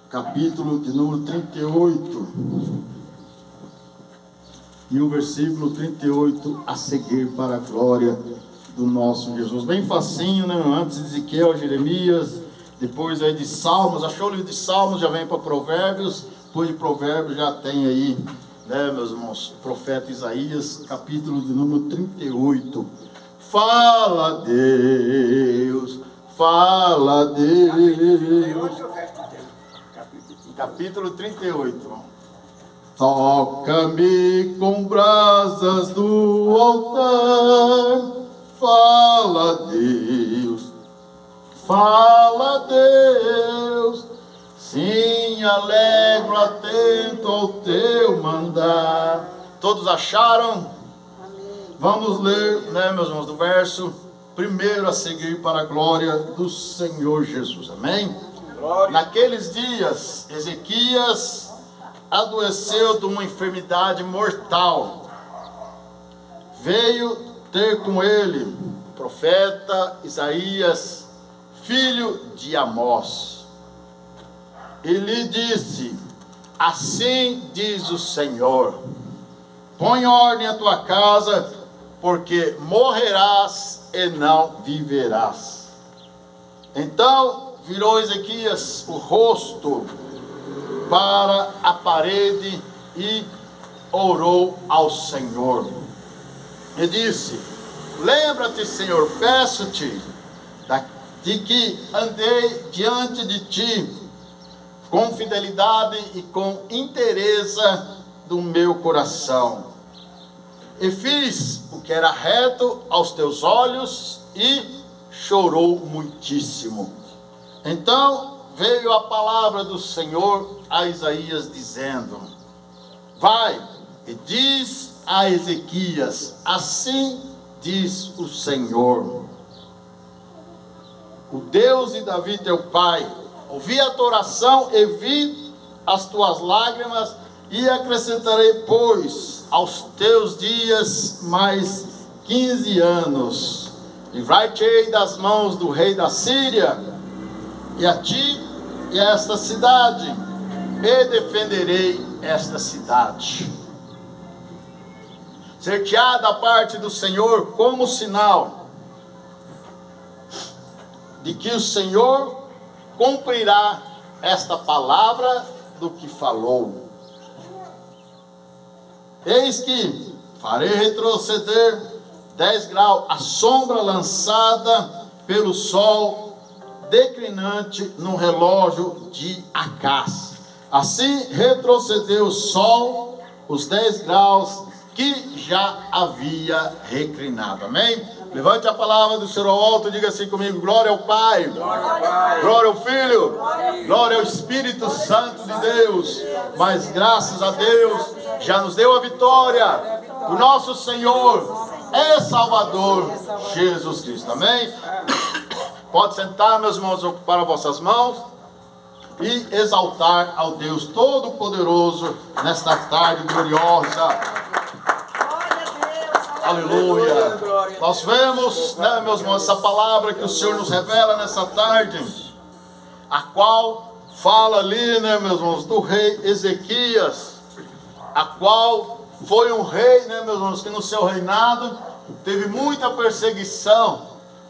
capítulo de número 38, e o versículo 38 a seguir, para a glória do nosso Jesus. Bem facinho, né? Antes de Ezequiel, Jeremias, depois aí de Salmos. Achou o livro de Salmos, já vem para Provérbios. Depois de Provérbios já tem aí, né, meus irmãos, o profeta Isaías, capítulo de número 38. Fala Deus, fala Deus. Capítulo 38. Toca-me com brasas do altar. Fala Deus, fala Deus. Sim, alegro, atento ao teu mandar. Todos acharam? Amém. Vamos ler, né, meus irmãos, do verso primeiro a seguir, para a glória do Senhor Jesus. Amém? Glória. Naqueles dias, Ezequias adoeceu de uma enfermidade mortal. Veio ter com ele o profeta Isaías, filho de Amós, e lhe disse: assim diz o Senhor, põe ordem a tua casa, porque morrerás e não viverás. Então virou Ezequias o rosto para a parede e orou ao Senhor. E disse: lembra-te, Senhor, peço-te, de que andei diante de ti com fidelidade e com inteireza do meu coração, e fiz o que era reto aos teus olhos, e chorou muitíssimo. Então veio a palavra do Senhor a Isaías, dizendo: vai e diz a Ezequias: assim diz o Senhor, o Deus de Davi teu pai, ouvi a tua oração e vi as tuas lágrimas, e acrescentarei, pois, aos teus dias mais 15 anos. Livrar-te-ei das mãos do rei da Síria, e a ti e a esta cidade, e defenderei esta cidade. Ser-te-á da parte do Senhor como sinal de que o Senhor cumprirá esta palavra do que falou. Eis que farei retroceder 10 graus a sombra lançada pelo sol declinante no relógio de Acás. Assim retrocedeu o sol os 10 graus que já havia reclinado. Amém? Levante a palavra do Senhor ao alto e diga assim comigo: glória ao Pai, glória ao Filho, glória ao Espírito Santo de Deus. Mas graças a Deus já nos deu a vitória, o nosso Senhor é Salvador Jesus Cristo. Amém? Pode sentar, meus irmãos, ocupar as vossas mãos e exaltar ao Deus Todo-Poderoso nesta tarde gloriosa. Aleluia. Nós vemos, né, meus irmãos, essa palavra que o Senhor nos revela nessa tarde, a qual fala ali, né, meus irmãos, do rei Ezequias, a qual foi um rei, né, meus irmãos, que no seu reinado teve muita perseguição,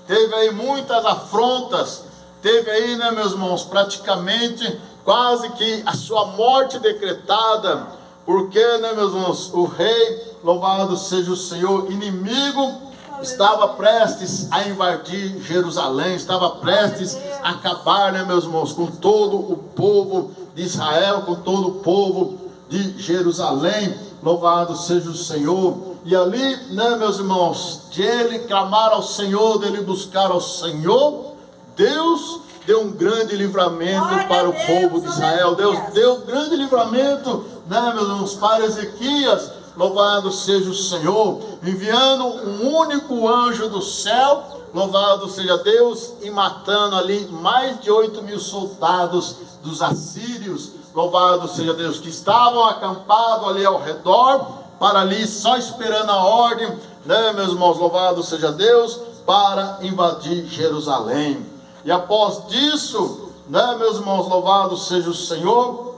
teve aí muitas afrontas, teve aí, né, meus irmãos, praticamente quase que a sua morte decretada, porque, né, meus irmãos, o rei, louvado seja o Senhor, inimigo, estava prestes a invadir Jerusalém, estava prestes a acabar, né, meus irmãos, com todo o povo de Israel, com todo o povo de Jerusalém. Louvado seja o Senhor. E ali, né, meus irmãos, de ele clamar ao Senhor, de ele buscar ao Senhor, Deus deu um grande livramento para o povo de Israel. Deus deu um grande livramento, né, meus irmãos, para Ezequias. Louvado seja o Senhor, enviando um único anjo do céu, louvado seja Deus, e matando ali mais de 8.000 soldados dos assírios. Louvado seja Deus, que estavam acampados ali ao redor, para ali só esperando a ordem, né, meus irmãos, louvado seja Deus, para invadir Jerusalém. E após disso, né, meus irmãos, louvado seja o Senhor,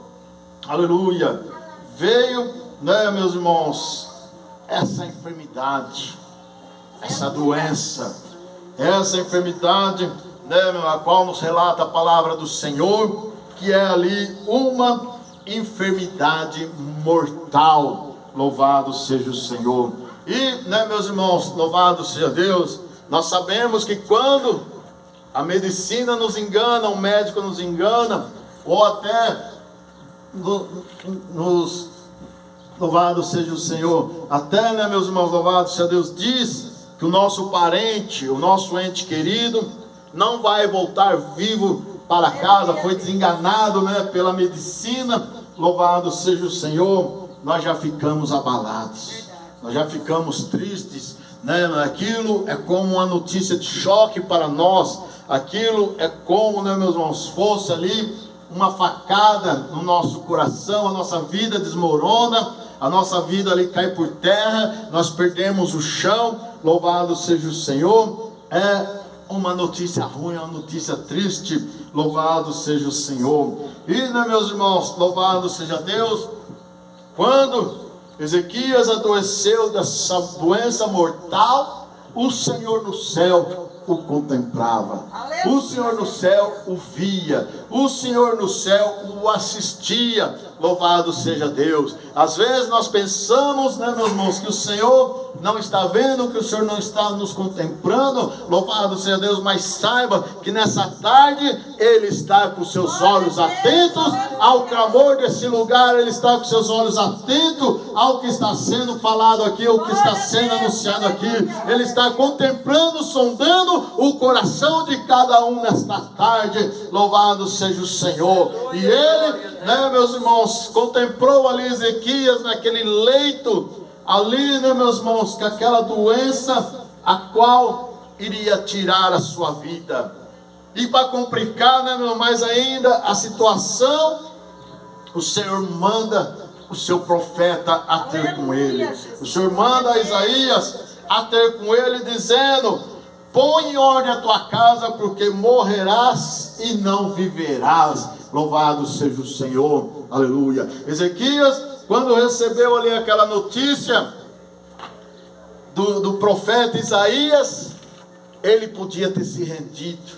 aleluia, veio, né, meus irmãos, essa enfermidade, essa doença, essa enfermidade, né, a qual nos relata a palavra do Senhor, que é ali uma enfermidade mortal, louvado seja o Senhor. E, né, meus irmãos, louvado seja Deus, nós sabemos que quando a medicina nos engana, o médico nos engana, ou até louvado seja o Senhor, até, né, meus irmãos, louvado seja Deus, diz que o nosso parente, o nosso ente querido, não vai voltar vivo para casa, foi desenganado, né, pela medicina, louvado seja o Senhor, nós já ficamos abalados, nós já ficamos tristes, né? Aquilo é como uma notícia de choque para nós, aquilo é como, né, meus irmãos, fosse ali uma facada no nosso coração, a nossa vida desmorona, a nossa vida ali cai por terra, nós perdemos o chão, louvado seja o Senhor, é uma notícia ruim, uma notícia triste, louvado seja o Senhor. E, né, meus irmãos, louvado seja Deus, quando Ezequias adoeceu dessa doença mortal, o Senhor no céu o contemplava, o Senhor no céu o via, o Senhor no céu o assistia, louvado seja Deus. Às vezes nós pensamos, né, meus irmãos, que o Senhor não está vendo, que o Senhor não está nos contemplando, louvado seja Deus, mas saiba que nessa tarde Ele está com seus olhos atentos ao clamor desse lugar, Ele está com seus olhos atentos ao que está sendo falado aqui, ao que está sendo anunciado aqui, Ele está contemplando, sondando o coração de cada um nesta tarde, louvado seja o Senhor. E Ele, né, meus irmãos, contemplou ali Ezequias naquele leito, ali, né, meus irmãos, que aquela doença a qual iria tirar a sua vida. E para complicar, né, mais ainda a situação, o Senhor manda o seu profeta a ter com ele. O Senhor manda Isaías a ter com ele, dizendo: põe em ordem a tua casa, porque morrerás e não viverás. Louvado seja o Senhor, aleluia. Ezequias, quando recebeu ali aquela notícia do profeta Isaías, ele podia ter se rendido,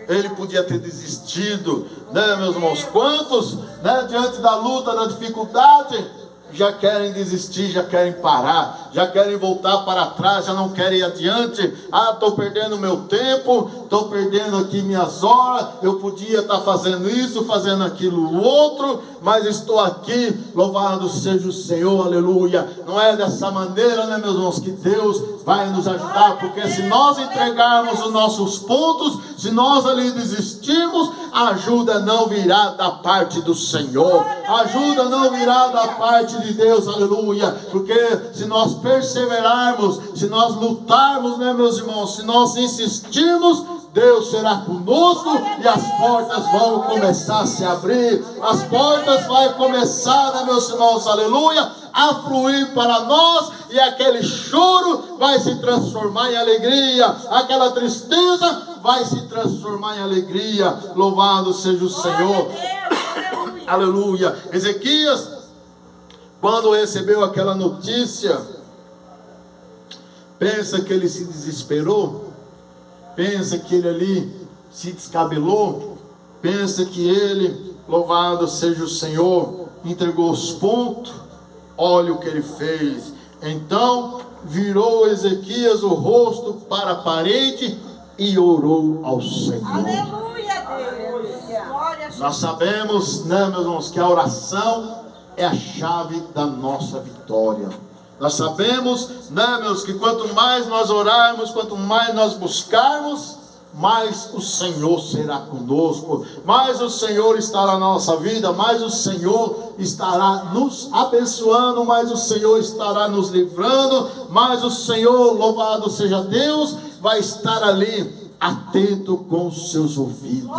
ele podia ter desistido, né, meus irmãos? Quantos, né, diante da luta, da dificuldade, já querem desistir, já querem parar, já querem voltar para trás, já não querem ir adiante. Ah, estou perdendo meu tempo, estou perdendo aqui minhas horas, eu podia estar fazendo isso, fazendo aquilo outro, mas estou aqui, louvado seja o Senhor, aleluia. Não é dessa maneira, né, meus irmãos, que Deus vai nos ajudar, porque se nós entregarmos os nossos pontos, se nós ali desistirmos, a ajuda não virá da parte do Senhor, a ajuda não virá da parte de Deus, aleluia. Porque se nós perseverarmos, se nós lutarmos, né, meus irmãos, se nós insistirmos, Deus será conosco e as portas vão começar a se abrir, as portas vão começar, né, meus irmãos, aleluia, a fluir para nós, e aquele choro vai se transformar em alegria, aquela tristeza vai se transformar em alegria. Louvado seja o Senhor, aleluia. Ezequias, quando recebeu aquela notícia, pensa que ele se desesperou, pensa que ele ali se descabelou, pensa que ele, louvado seja o Senhor, entregou os pontos. Olha o que ele fez. Então virou Ezequias o rosto para a parede e orou ao Senhor. Aleluia, Deus. Nós sabemos, né, meus irmãos, que a oração é a chave da nossa vitória. Nós sabemos, né, meus, que quanto mais nós orarmos, quanto mais nós buscarmos, mais o Senhor será conosco, mais o Senhor estará na nossa vida, mais o Senhor estará nos abençoando, mais o Senhor estará nos livrando, mais o Senhor, louvado seja Deus, vai estar ali atento com os seus ouvidos.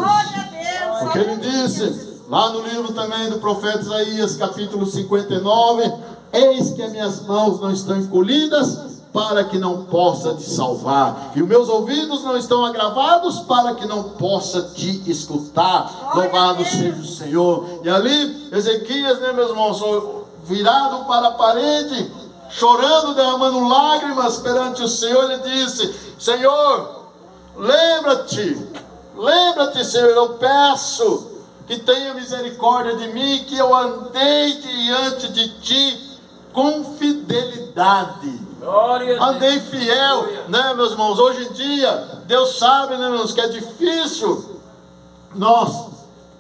Porque ele disse lá no livro também do profeta Isaías, capítulo 59, eis que as minhas mãos não estão encolhidas para que não possa te salvar, e os meus ouvidos não estão agravados para que não possa te escutar. Louvado seja o Senhor. E ali Ezequias, né, meus irmãos, virado para a parede, chorando, derramando lágrimas perante o Senhor, ele disse: Senhor, lembra-te, Senhor, eu peço que tenha misericórdia de mim, que eu andei diante de ti com fidelidade. Andei fiel, né, meus irmãos? Hoje em dia, Deus sabe, né, meus irmãos, que é difícil nós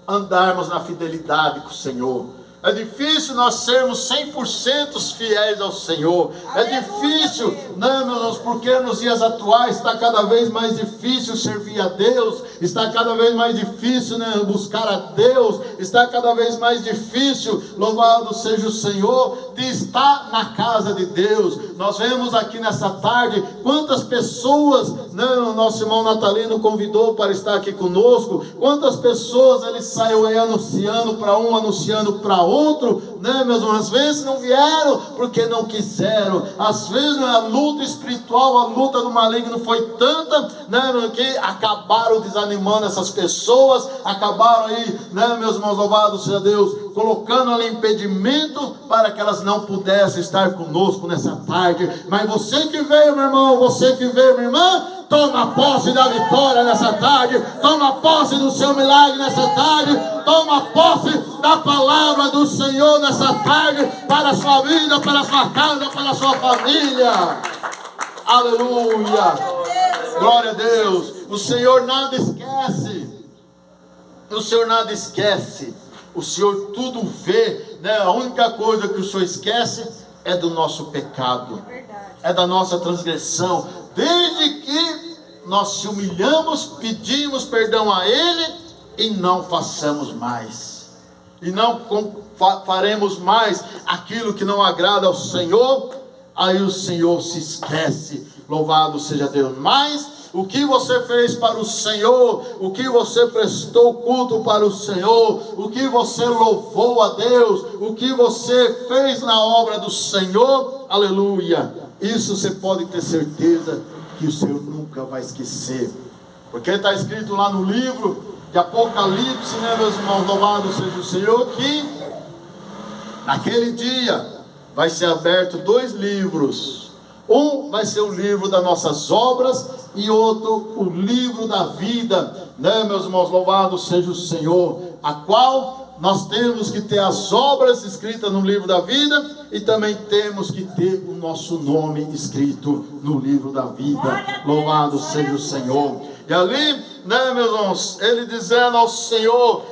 andarmos na fidelidade com o Senhor. É difícil nós sermos 100% fiéis ao Senhor. É difícil, né, meus irmãos, porque nos dias atuais está cada vez mais difícil servir a Deus, está cada vez mais difícil, né, buscar a Deus, está cada vez mais difícil, louvado seja o Senhor, de estar na casa de Deus. Nós vemos aqui nessa tarde quantas pessoas, né, o nosso irmão Natalino convidou para estar aqui conosco, quantas pessoas ele saiu aí anunciando para um, anunciando para outro, né, meus irmãos? Às vezes não vieram porque não quiseram, às vezes a luta espiritual, a luta do maligno foi tanta, né, que acabaram desanimando essas pessoas, acabaram aí, né, meus irmãos, louvado seja Deus, colocando ali impedimento para que elas não pudessem estar conosco nessa tarde. Mas você que veio, meu irmão, você que veio, minha irmã, toma posse da vitória nessa tarde, toma posse do seu milagre nessa tarde, toma posse da palavra do Senhor nessa tarde, para a sua vida, para a sua casa, para a sua família. Aleluia, glória a Deus. O Senhor nada esquece, o Senhor nada esquece, o Senhor tudo vê, né? A única coisa que o Senhor esquece é do nosso pecado, é da nossa transgressão. Desde que nós se humilhamos, pedimos perdão a Ele e não façamos mais, e não faremos mais aquilo que não agrada ao Senhor, aí o Senhor se esquece. Louvado seja Deus. Mas o que você fez para o Senhor, o que você prestou culto para o Senhor, o que você louvou a Deus, o que você fez na obra do Senhor, aleluia, isso você pode ter certeza que o Senhor nunca vai esquecer, porque está escrito lá no livro de Apocalipse, né, meus irmãos, louvado seja o Senhor, que naquele dia vai ser aberto 2 livros. Um vai ser o livro das nossas obras e outro o livro da vida, né, meus irmãos, louvado seja o Senhor, a qual nós temos que ter as obras escritas no livro da vida e também temos que ter o nosso nome escrito no livro da vida. Louvado seja o Senhor. E ali, né, meus irmãos, ele dizendo ao Senhor: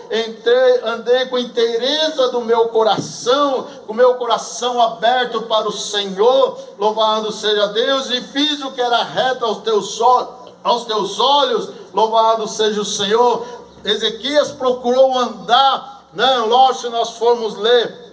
andei com inteireza do meu coração, com o meu coração aberto para o Senhor, louvado seja Deus, e fiz o que era reto aos teus olhos, louvado seja o Senhor. Ezequias procurou andar, né, lógico, se nós formos ler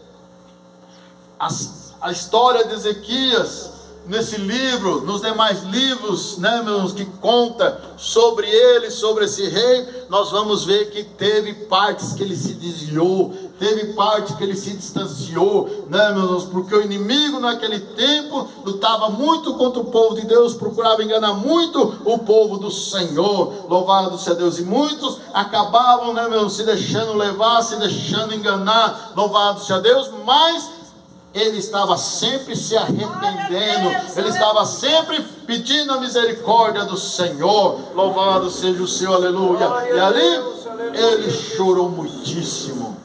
a história de Ezequias nesse livro, nos demais livros, né, meus, que conta sobre ele, sobre esse rei, nós vamos ver que teve partes que ele se desviou, teve partes que ele se distanciou, né, meus, porque o inimigo naquele tempo lutava muito contra o povo de Deus, procurava enganar muito o povo do Senhor, louvado seja Deus, e muitos acabavam, né, meus, se deixando levar, se deixando enganar, louvado seja Deus, mas ele estava sempre se arrependendo, ele estava sempre pedindo a misericórdia do Senhor, louvado seja o Senhor, aleluia. E ali ele chorou muitíssimo.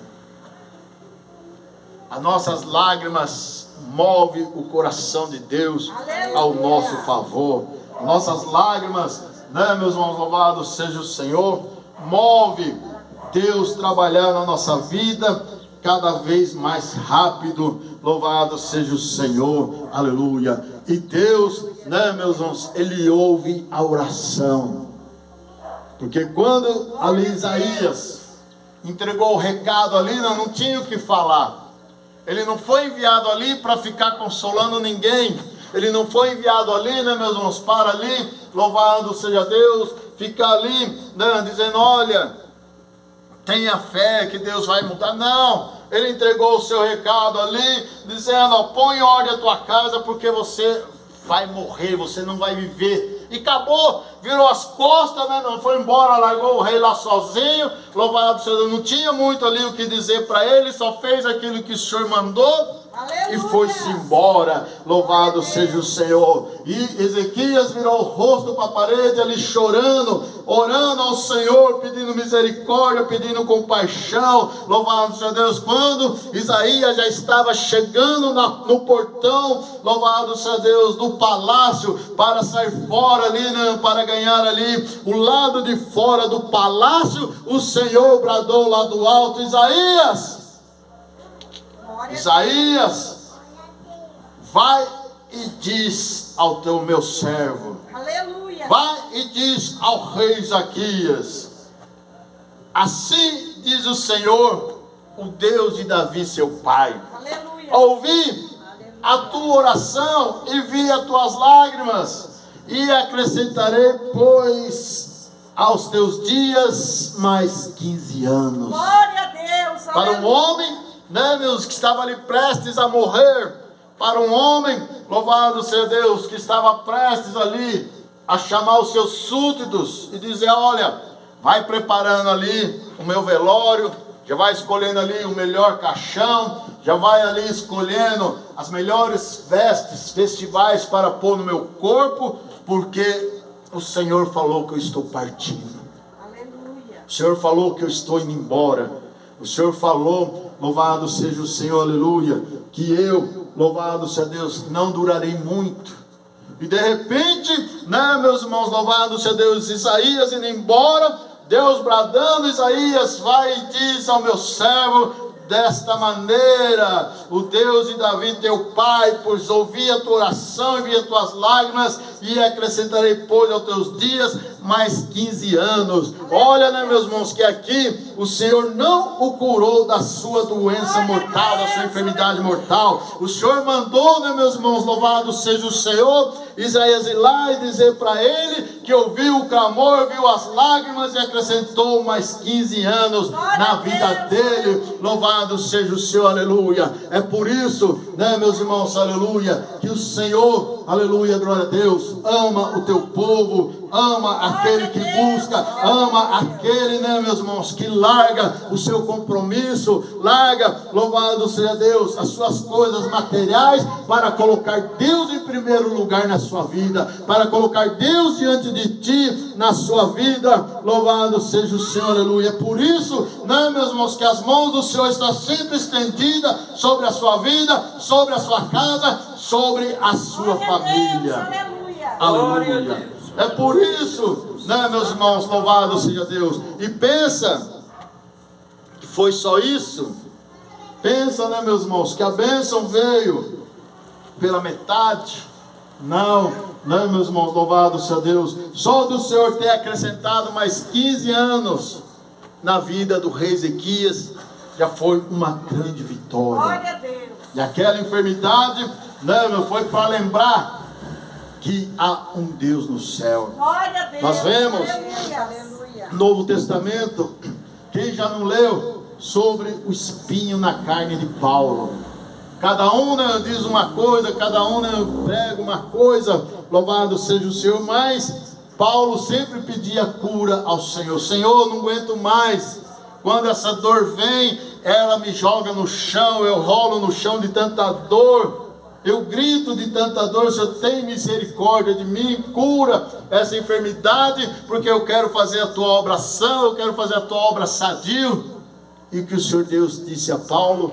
As nossas lágrimas movem o coração de Deus ao nosso favor. As nossas lágrimas, né, meus irmãos, louvado seja o Senhor, move Deus trabalhar na nossa vida cada vez mais rápido, louvado seja o Senhor, aleluia. E Deus, né, meus irmãos, Ele ouve a oração, porque quando ali Isaías entregou o recado ali, não tinha o que falar, ele não foi enviado ali para ficar consolando ninguém, ele não foi enviado ali, né, meus irmãos, para ali, louvado seja Deus, ficar ali, né, dizendo, olha, tenha fé que Deus vai mudar. Não, ele entregou o seu recado ali, dizendo, põe em ordem a tua casa, porque você vai morrer, você não vai viver. E acabou, virou as costas, né? Não foi embora, largou o rei lá sozinho. Louvado seja Deus, não tinha muito ali o que dizer para ele, só fez aquilo que o Senhor mandou. Aleluia. E foi-se embora, louvado seja o Senhor. E Ezequias virou o rosto para a parede ali chorando, orando ao Senhor, pedindo misericórdia, pedindo compaixão, louvado seja Deus. Quando Isaías já estava chegando no portão, louvado seja Deus, do palácio, para sair fora ali, né, para ganhar ali o lado de fora do palácio, o Senhor bradou lá do alto: Isaías, Isaías, vai e diz ao teu meu servo, aleluia, vai e diz ao rei Ezequias: assim diz o Senhor, o Deus de Davi seu pai, aleluia, ouvi a tua oração e vi as tuas lágrimas, e acrescentarei, pois, aos teus dias mais 15 anos. glória a Deus, Para um homem, né, meus, que estava ali prestes a morrer, para um homem, louvado seja Deus, que estava prestes ali a chamar os seus súditos e dizer: olha, vai preparando ali o meu velório, já vai escolhendo ali o melhor caixão, já vai ali escolhendo as melhores vestes festivais para pôr no meu corpo, porque o Senhor falou que eu estou partindo. aleluia, O Senhor falou que eu estou indo embora. O Senhor falou, louvado seja o Senhor, aleluia, que eu, louvado seja Deus, não durarei muito. E de repente, né, meus irmãos, louvado seja Deus, Isaías indo embora, Deus bradando: Isaías, vai e diz ao meu servo desta maneira: o Deus de Davi teu pai, pois ouvi a tua oração e vi as tuas lágrimas, e acrescentarei, pois, aos teus dias mais 15 anos. Olha, né, meus irmãos, que aqui o Senhor não o curou da sua doença mortal, da sua enfermidade mortal. O Senhor mandou, né, meus irmãos, louvado seja o Senhor, Isaías ir lá e dizer para ele que ouviu o clamor, viu as lágrimas, e acrescentou mais 15 anos na vida dele. Louvado seja o Senhor, aleluia. É por isso, né, meus irmãos, aleluia, que o Senhor, aleluia, glória a Deus, ama o teu povo, ama aquele que busca, ama aquele, né, meus irmãos, que larga o seu compromisso, larga, louvado seja Deus, as suas coisas materiais, para colocar Deus em primeiro lugar na sua vida, para colocar Deus diante de ti na sua vida. Louvado seja o Senhor, aleluia. É por isso, né, meus irmãos, que as mãos do Senhor estão sempre estendidas sobre a sua vida, sobre a sua casa, sobre a sua família. aleluia, Aleluia. É por isso, né, meus irmãos, louvado seja Deus. E pensa que foi só isso? Pensa, né, meus irmãos, que a bênção veio pela metade? Não, né, meus irmãos, louvado seja Deus. Só do Senhor ter acrescentado mais 15 anos na vida do rei Ezequias já foi uma grande vitória. glória a Deus, E aquela enfermidade, né, foi para lembrar que há um Deus no céu. glória a Deus, Nós vemos aleluia, no Novo Testamento, quem já não leu, sobre o espinho na carne de Paulo. Cada um, né, diz uma coisa, cada um, né, prega uma coisa, louvado seja o Senhor, mas Paulo sempre pedia cura ao Senhor. Senhor, não aguento mais, quando essa dor vem, ela me joga no chão, eu rolo no chão de tanta dor, eu grito de tanta dor. Senhor, tem misericórdia de mim, cura essa enfermidade, porque eu quero fazer a tua obra sã, eu quero fazer a tua obra sadio. E que o Senhor Deus disse a Paulo: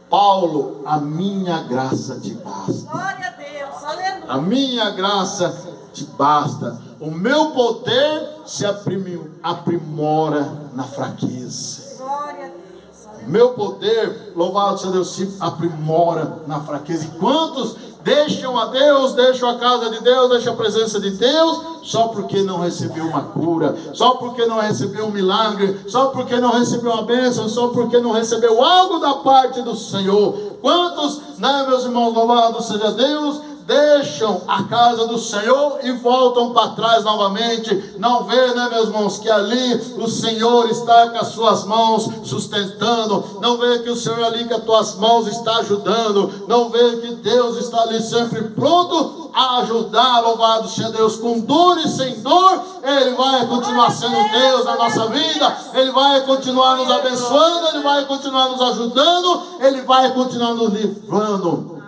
Paulo, a minha graça te basta. glória a Deus, aleluia, A minha graça te basta. O meu poder se aprimora na fraqueza. glória a Deus, aleluia, Meu poder, louvado seja Deus, se aprimora na fraqueza. E quantos deixam a Deus, deixam a casa de Deus, deixam a presença de Deus, só porque não recebeu uma cura, só porque não recebeu um milagre, só porque não recebeu uma bênção, só porque não recebeu algo da parte do Senhor? Quantos, né, meus irmãos, louvado seja Deus, deixam a casa do Senhor e voltam para trás novamente? Não vê, né, meus irmãos, que ali o Senhor está com as suas mãos sustentando, não vê que o Senhor ali com as tuas mãos está ajudando, não vê que Deus está ali sempre pronto a ajudar, louvado seja Deus, com dor e sem dor, Ele vai continuar sendo Deus na nossa vida, Ele vai continuar nos abençoando, Ele vai continuar nos ajudando, Ele vai continuar nos livrando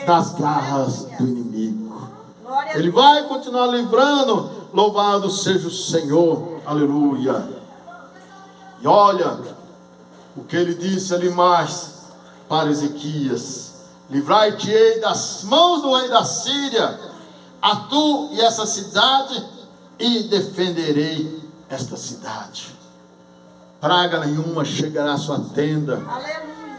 das garras do inimigo. Ele vai continuar livrando, louvado seja o Senhor, aleluia. E olha o que ele disse ali mais para Ezequias: livrai-te-ei das mãos do rei da Síria, a tu e essa cidade, e defenderei esta cidade. Praga nenhuma chegará à sua tenda.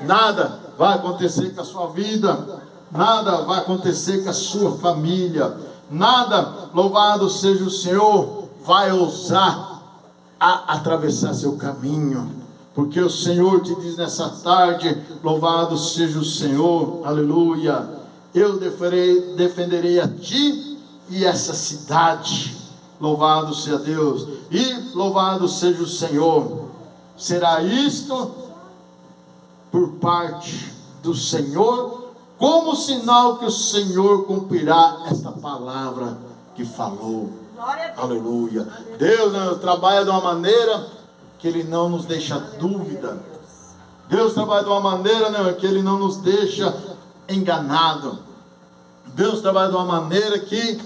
Nada vai acontecer com a sua vida, nada vai acontecer com a sua família, nada, louvado seja o Senhor, vai ousar a atravessar seu caminho, porque o Senhor te diz nessa tarde, louvado seja o Senhor, aleluia, eu defenderei a ti e essa cidade, louvado seja Deus, e louvado seja o Senhor. Será isto por parte do Senhor, como sinal que o Senhor cumprirá esta palavra que falou. Aleluia. Deus trabalha de uma maneira que Ele não nos deixa dúvida. Deus trabalha de uma maneira que Ele não nos deixa enganado. Deus trabalha de uma maneira que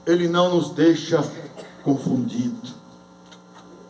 Ele não nos deixa confundido.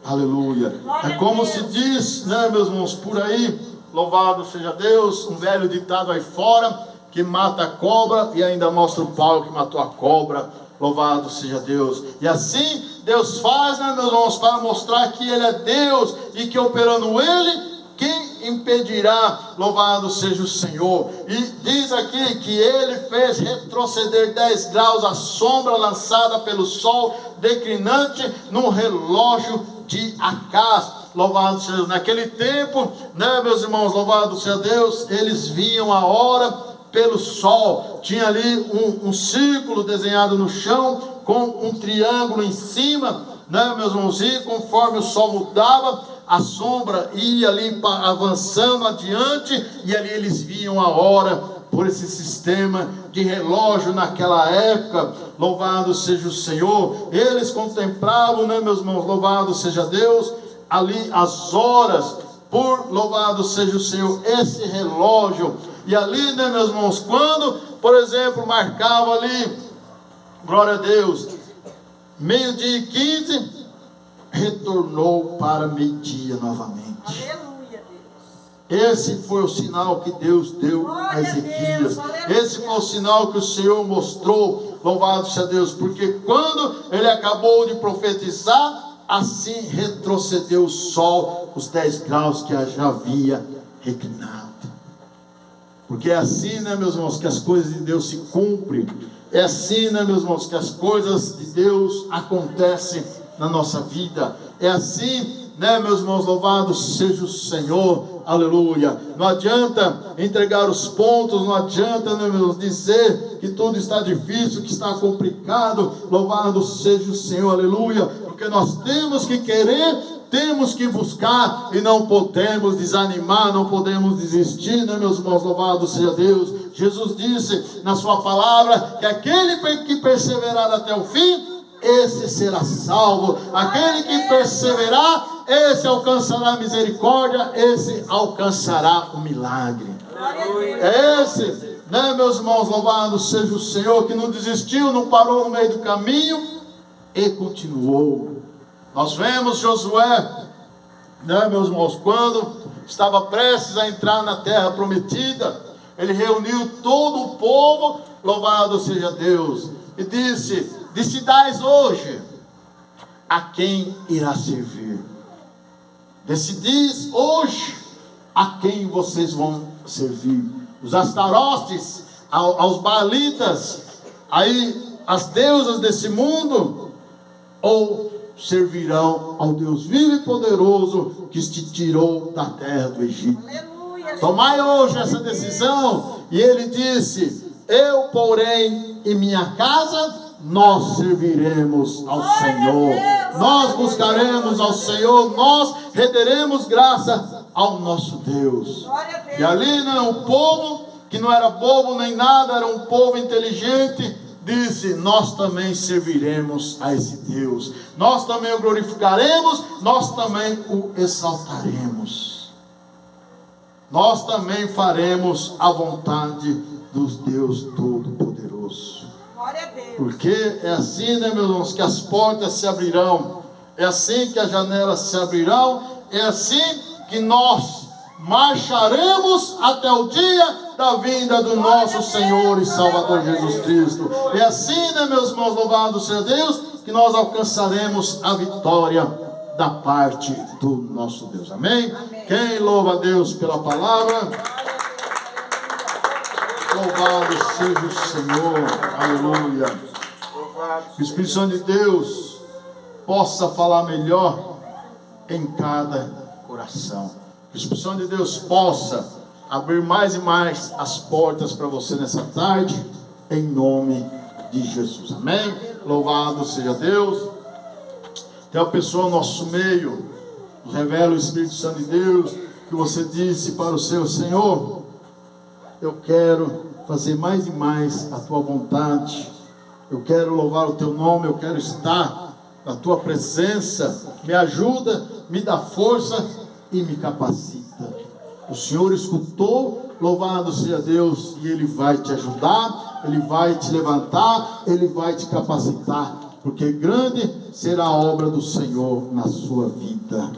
Aleluia. É como se diz, meus irmãos, por aí, louvado seja Deus, um velho ditado aí fora, que mata a cobra e ainda mostra o pau que matou a cobra. Louvado seja Deus. E assim Deus faz, meus irmãos, para mostrar que Ele é Deus e que operando Ele, quem impedirá? Louvado seja o Senhor. E diz aqui que Ele fez retroceder 10 graus a sombra lançada pelo sol declinante no relógio de Acaz. Louvado seja Deus. Naquele tempo, meus irmãos, louvado seja Deus, eles viam a hora pelo sol. Tinha ali um círculo desenhado no chão com um triângulo em cima, meus irmãos, e conforme o sol mudava, a sombra ia ali avançando adiante, e ali eles viam a hora por esse sistema de relógio naquela época. Louvado seja o Senhor. Eles contemplavam, meus irmãos, louvado seja Deus, ali as horas por, louvado seja o Senhor, esse relógio. E ali, meus irmãos, quando, por exemplo, marcava ali, glória a Deus, 12:15, retornou para meio-dia novamente. Aleluia, Deus. Esse foi o sinal que Deus deu a Ezequias. Esse foi o sinal que o Senhor mostrou, louvado seja Deus, porque quando ele acabou de profetizar, assim retrocedeu o sol, os 10 graus que já havia reclinado. Porque é assim, meus irmãos, que as coisas de Deus se cumprem. É assim, meus irmãos, que as coisas de Deus acontecem na nossa vida. É assim, meus irmãos, louvado seja o Senhor, aleluia. Não adianta entregar os pontos, não adianta, meus irmãos, dizer que tudo está difícil, que está complicado. Louvado seja o Senhor, aleluia. Porque nós temos que querer, temos que buscar e não podemos desanimar, não podemos desistir, meus irmãos, louvado seja Deus. Jesus disse na sua palavra que aquele que perseverar até o fim, esse será salvo. Aquele que perseverar, esse alcançará a misericórdia, esse alcançará o milagre. É esse, meus irmãos, louvado seja o Senhor, que não desistiu, não parou no meio do caminho e continuou. Nós vemos Josué, meus irmãos, quando estava prestes a entrar na terra prometida, ele reuniu todo o povo, louvado seja Deus, e disse: decidais hoje a quem irá servir. Decidis hoje a quem vocês vão servir. Os Astarostes, aos Baalitas, aí as deusas desse mundo, ou servirão ao Deus vivo e poderoso que te tirou da terra do Egito. Aleluia. Tomai hoje essa decisão. E ele disse: eu, porém, em minha casa, nós serviremos ao Senhor. Nós buscaremos ao Senhor, nós renderemos graça ao nosso Deus. E ali, o povo que não era bobo nem nada, era um povo inteligente, disse: nós também serviremos a esse Deus, nós também o glorificaremos, nós também o exaltaremos, nós também faremos a vontade do Deus Todo-Poderoso. Glória a Deus. Porque é assim, né, meus irmãos, que as portas se abrirão, é assim que as janelas se abrirão, é assim que nós marcharemos até o dia da vinda do nosso Senhor e Salvador Jesus Cristo. É assim, né, meus irmãos, louvado seja Deus, que nós alcançaremos a vitória da parte do nosso Deus. Amém? Amém. Quem louva a Deus pela palavra? Louvado seja o Senhor. Aleluia. Que o Espírito Santo de Deus possa falar melhor em cada coração. Que o Espírito Santo de Deus possa abrir mais e mais as portas para você nessa tarde, em nome de Jesus. Amém? Louvado seja Deus. Tem uma pessoa no nosso meio, nos revela o Espírito Santo de Deus, que você disse para o seu Senhor: eu quero fazer mais e mais a tua vontade, eu quero louvar o teu nome, eu quero estar na tua presença, me ajuda, me dá força e me capacita. O Senhor escutou, louvado seja Deus, e Ele vai te ajudar, Ele vai te levantar, Ele vai te capacitar, porque grande será a obra do Senhor na sua vida.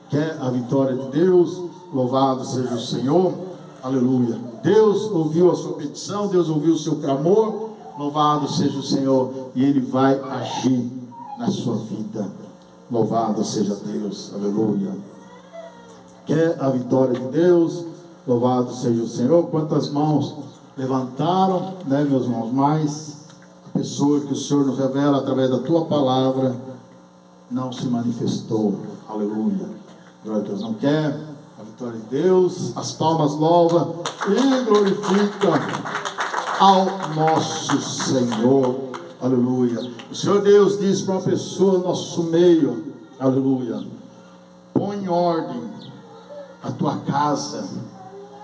Quer a vitória de Deus? Louvado seja o Senhor, aleluia. Deus ouviu a sua petição, Deus ouviu o seu clamor, louvado seja o Senhor, e Ele vai agir na sua vida. Louvado seja Deus, aleluia. Quer a vitória de Deus? Louvado seja o Senhor. Quantas mãos levantaram, né, meus irmãos? Mas a pessoa que o Senhor nos revela através da tua palavra não se manifestou. Aleluia. Glória a Deus. Não quer a vitória de Deus? As palmas louva e glorifica ao nosso Senhor. Aleluia. O Senhor Deus diz para uma pessoa no nosso meio: aleluia, põe em ordem a tua casa,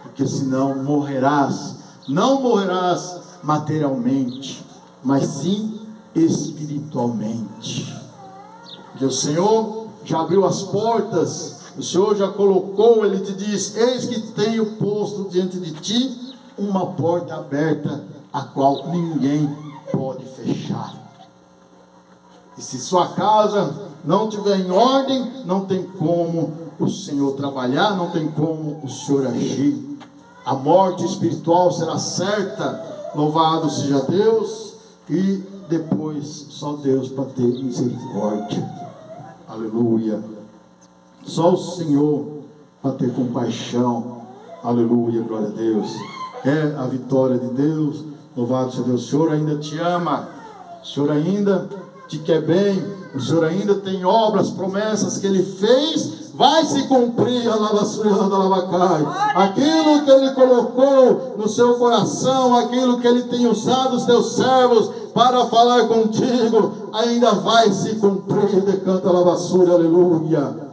porque senão morrerás. Não morrerás materialmente, mas sim espiritualmente. Porque o Senhor já abriu as portas, o Senhor já colocou, Ele te diz: eis que tenho posto diante de ti uma porta aberta, a qual ninguém pode fechar. E se sua casa não estiver em ordem, não tem como o Senhor trabalhar, não tem como o Senhor agir. A morte espiritual será certa, louvado seja Deus, e depois só Deus para ter misericórdia. Aleluia. Só o Senhor para ter compaixão. Aleluia, glória a Deus. É a vitória de Deus, louvado seja Deus. O Senhor ainda te ama, o Senhor ainda te quer bem, o Senhor ainda tem obras, promessas que Ele fez, vai se cumprir, aquilo que Ele colocou no seu coração, aquilo que Ele tem usado os teus servos para falar contigo, ainda vai se cumprir. Decanta a lavassura, aleluia.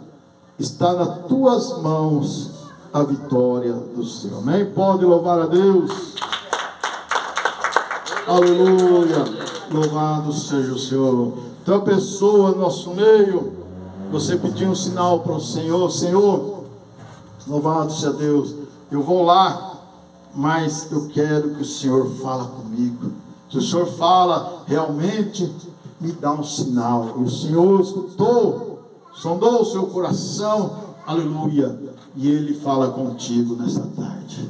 Está nas tuas mãos a vitória do Senhor. Amém? Pode louvar a Deus. Aleluia. Louvado seja o Senhor. Então a pessoa no nosso meio, você pediu um sinal para o Senhor: Senhor, louvado seja Deus, eu vou lá, mas eu quero que o Senhor fala comigo. Se o Senhor fala, realmente me dá um sinal. E o Senhor escutou, sondou o seu coração, aleluia, e Ele fala contigo nessa tarde.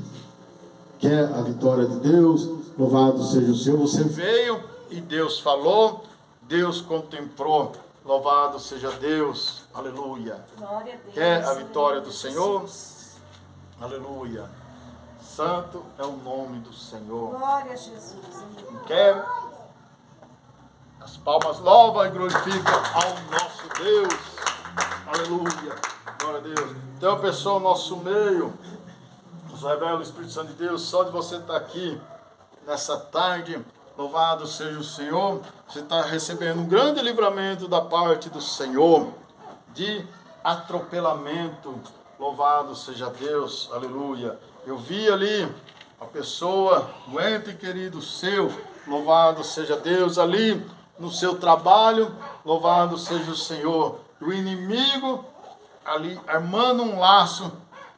Quer a vitória de Deus? Louvado seja o Senhor. Você veio e Deus falou, Deus contemplou. Louvado seja Deus, aleluia. Glória a Deus. Quer a vitória do Senhor? Aleluia. Santo é o nome do Senhor. Glória a Jesus. Quer? As palmas louva e glorifica ao nosso Deus. Aleluia. Glória a Deus. Tem uma pessoa no nosso meio, nos revela o Espírito Santo de Deus, só de você estar aqui nessa tarde. Louvado seja o Senhor. Você está recebendo um grande livramento da parte do Senhor de atropelamento. Louvado seja Deus, aleluia. Eu vi ali a pessoa, doente querido seu, louvado seja Deus, ali no seu trabalho, louvado seja o Senhor. O inimigo ali armando um laço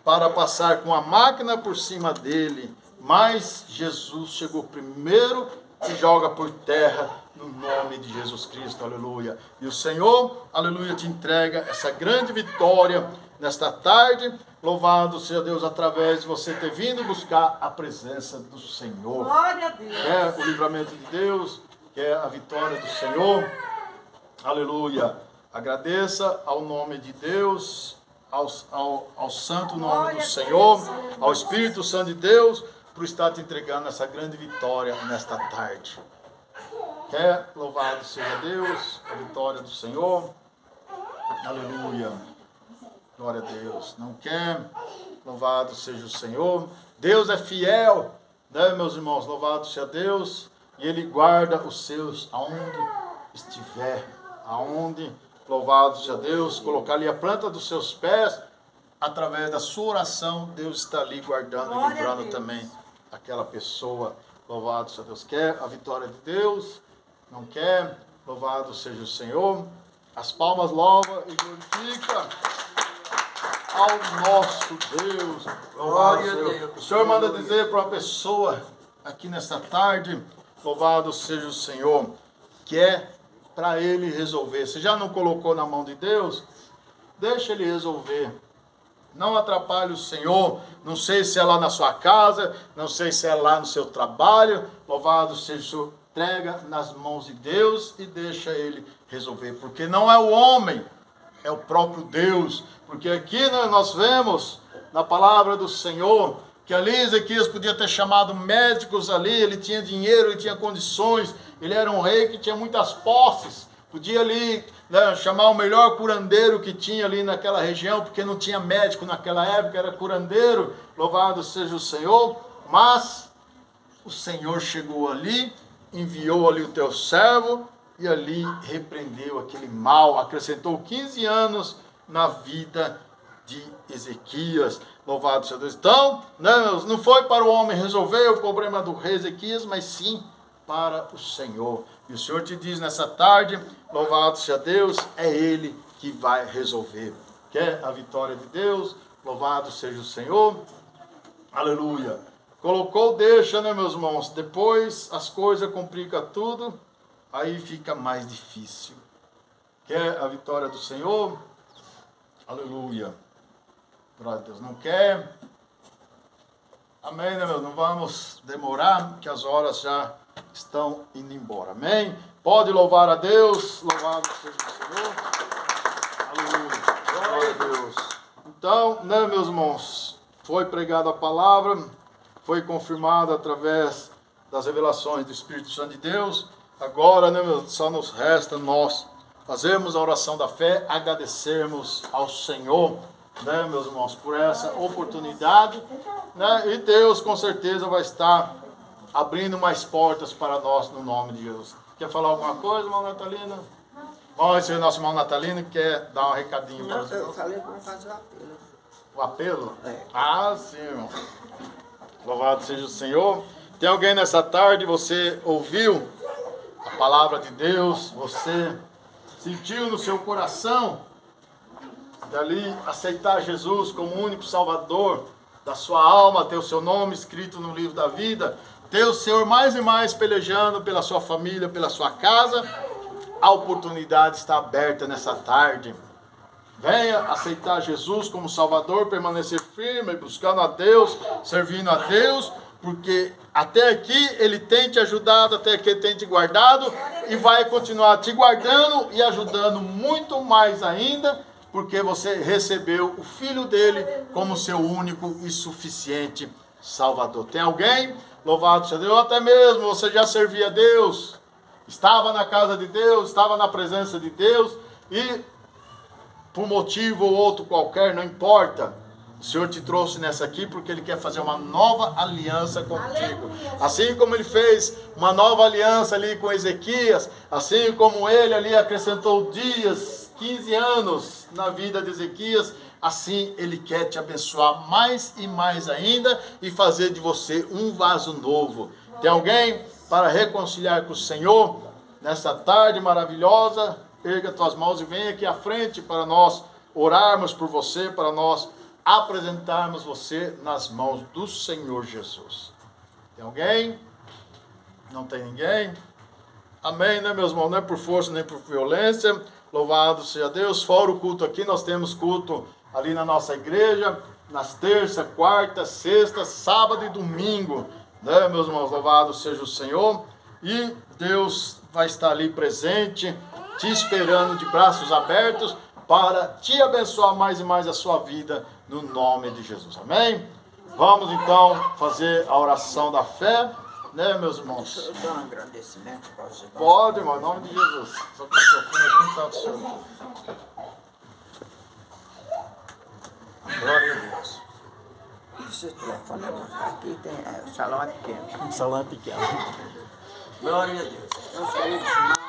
para passar com a máquina por cima dele, mas Jesus chegou primeiro e joga por terra no nome de Jesus Cristo, aleluia. E o Senhor, aleluia, te entrega essa grande vitória nesta tarde. Louvado seja Deus através de você ter vindo buscar a presença do Senhor. Glória a Deus. Quer o livramento de Deus, quer a vitória do Senhor. Aleluia. Agradeça ao nome de Deus, ao santo nome do Senhor, ao Espírito Santo de Deus, por estar te entregando essa grande vitória nesta tarde. Quer louvado seja Deus, a vitória do Senhor. Aleluia. Glória a Deus. Não quer? Louvado seja o Senhor. Deus é fiel, né, meus irmãos? Louvado seja Deus. E Ele guarda os seus aonde estiver. Aonde, louvado seja Deus, colocar ali a planta dos seus pés, através da sua oração, Deus está ali guardando e livrando também aquela pessoa. Louvado seja Deus. Quer a vitória de Deus? Não quer? Louvado seja o Senhor. As palmas louva e glorifica ao nosso Deus. Louvado seja Deus. O Senhor manda dizer para uma pessoa aqui nesta tarde, louvado seja o Senhor, que é para Ele resolver. Você já não colocou na mão de Deus? Deixa Ele resolver. Não atrapalhe o Senhor. Não sei se é lá na sua casa, não sei se é lá no seu trabalho. Louvado seja o Senhor. Entrega nas mãos de Deus e deixa Ele resolver. Porque não é o homem, é o próprio Deus. Porque aqui nós vemos na palavra do Senhor que ali Ezequias podia ter chamado médicos ali, ele tinha dinheiro, ele tinha condições, ele era um rei que tinha muitas posses, podia ali, né, chamar o melhor curandeiro que tinha ali naquela região, porque não tinha médico naquela época, era curandeiro, louvado seja o Senhor, mas o Senhor chegou ali, enviou ali o teu servo e ali repreendeu aquele mal, acrescentou 15 anos na vida de Ezequias, louvado seja Deus. Então, não foi para o homem resolver o problema do rei Ezequias, mas sim para o Senhor. E o Senhor te diz nessa tarde, louvado seja Deus, é Ele que vai resolver. Quer a vitória de Deus? Louvado seja o Senhor. Aleluia. Colocou, deixa, né, meus irmãos? Depois as coisas complicam tudo, aí fica mais difícil. Quer a vitória do Senhor? Aleluia. Glória a Deus. Não quer? Amém, né, meu? Não vamos demorar, que as horas já estão indo embora. Amém? Pode louvar a Deus. Louvado seja o Senhor. Aleluia. Glória a Deus. Então, né, meus irmãos? Foi pregada a palavra, foi confirmada através das revelações do Espírito Santo de Deus. Agora, né, meu, só nos resta nós fazermos a oração da fé, agradecermos ao Senhor, né, meus irmãos, por essa oportunidade, né, e Deus com certeza vai estar abrindo mais portas para nós no nome de Jesus. Quer falar alguma coisa, irmão Natalina? Vamos receber nosso irmão Natalino, que quer dar um recadinho para os irmãos. Eu falei para fazer o apelo. O apelo? É. Ah, sim, irmão. Louvado seja o Senhor. Tem alguém nessa tarde, você ouviu a palavra de Deus, você sentiu no seu coração dali aceitar Jesus como único Salvador da sua alma, ter o seu nome escrito no livro da vida, ter o Senhor mais e mais pelejando pela sua família, pela sua casa. A oportunidade está aberta nessa tarde. Venha aceitar Jesus como Salvador, permanecer firme, buscando a Deus, servindo a Deus, porque até aqui Ele tem te ajudado, até aqui Ele tem te guardado, e vai continuar te guardando e ajudando muito mais ainda, porque você recebeu o Filho dele como seu único e suficiente Salvador. Tem alguém? Louvado seja Deus. Até mesmo você já servia a Deus, estava na casa de Deus, estava na presença de Deus, e por motivo ou outro qualquer, não importa, o Senhor te trouxe nessa aqui porque Ele quer fazer uma nova aliança contigo. Assim como Ele fez uma nova aliança ali com Ezequias, assim como Ele ali acrescentou dias, 15 anos na vida de Ezequias, assim Ele quer te abençoar mais e mais ainda e fazer de você um vaso novo. Tem alguém? para reconciliar com o Senhor nesta tarde maravilhosa, erga tuas mãos e vem aqui à frente para nós orarmos por você, para nós apresentarmos você nas mãos do Senhor Jesus. Tem alguém? Não tem ninguém? Amém, né, meus irmãos? Não é por força nem por violência. Louvado seja Deus. Fora o culto aqui, nós temos culto ali na nossa igreja, nas terça, quarta, sexta, sábado e domingo, né, meus irmãos? Louvado seja o Senhor. E Deus vai estar ali presente, te esperando de braços abertos para te abençoar mais e mais a sua vida, no nome de Jesus. Amém? Vamos então fazer a oração da fé, né, meus irmãos? Eu dou um agradecimento para os irmãos. Pode, irmão, em nome de Jesus. Só que o microfone aqui não está do senhor. Glória a Deus. O seu telefone aqui tem o salão é pequeno. Um salão pequeno. Glória a Deus. Meus queridos irmãos,